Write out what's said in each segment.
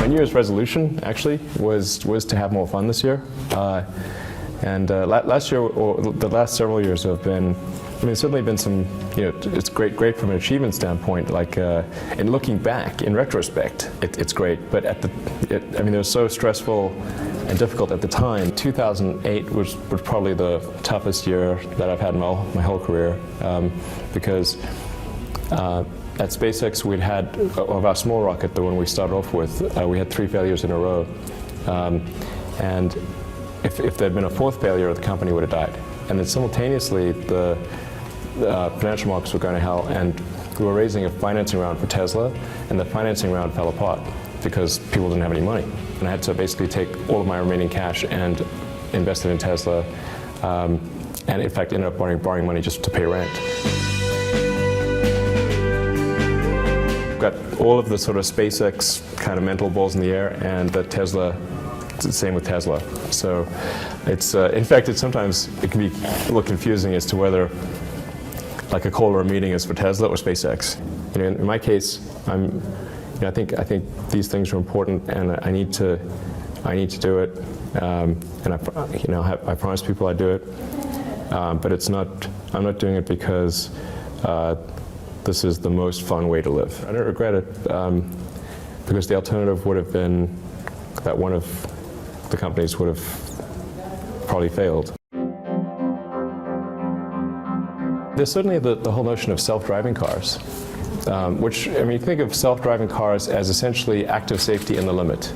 My New Year's resolution actually was to have more fun this year. Last year, or the last several years, have been, I mean, certainly been some, it's great from an achievement standpoint. Like in looking back, in retrospect, it's great. But I mean, it was so stressful and difficult at the time. 2008 was probably the toughest year that I've had in my whole career, because at SpaceX we'd had, of our small rocket, the one we started off with, we had 3 failures in a row, and if there'd been a 4th failure, the company would have died. And then simultaneously, the financial markets were going to hell, and we were raising a financing round for Tesla, and the financing round fell apart because people didn't have any money. And I had to basically take all of my remaining cash and invest it in Tesla, and in fact ended up borrowing money just to pay rent. Got all of the sort of SpaceX kind of mental balls in the air, and the Tesla, it's the same with Tesla. So it's, in fact, sometimes it can be a little confusing as to whether like a call or a meeting is for Tesla or SpaceX. In my case, I think these things are important, and I need to do it. And I promised people I'd do it, but it's not. I'm not doing it because this is the most fun way to live. I don't regret it, because the alternative would have been that one of the companies would have probably failed. There's certainly the whole notion of self-driving cars, which, I mean, think of self-driving cars as essentially active safety in the limit.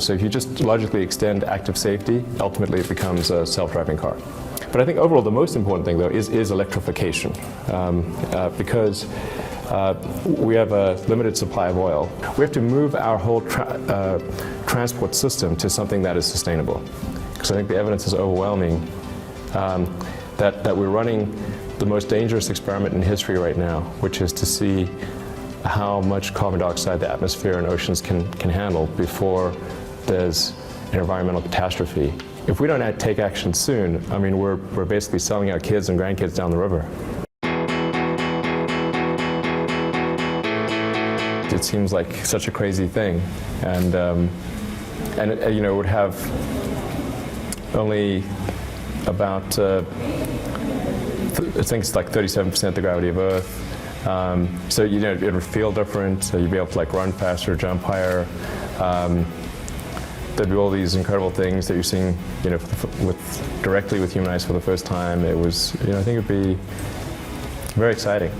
So if you just logically extend active safety, ultimately it becomes a self-driving car. But I think overall the most important thing, though, is electrification, because we have a limited supply of oil. We have to move our whole transport system to something that is sustainable. Because I think the evidence is overwhelming that we're running the most dangerous experiment in history right now, which is to see how much carbon dioxide the atmosphere and oceans can handle before there's an environmental catastrophe. If we don't take action soon, I mean, we're basically selling our kids and grandkids down the river. It seems like such a crazy thing, and it would have only about I think it's like 37% the gravity of Earth. So it would feel different. So you'd be able to like run faster, jump higher. There'd be all these incredible things that you're seeing, directly with human eyes for the first time. It was, I think it'd be very exciting.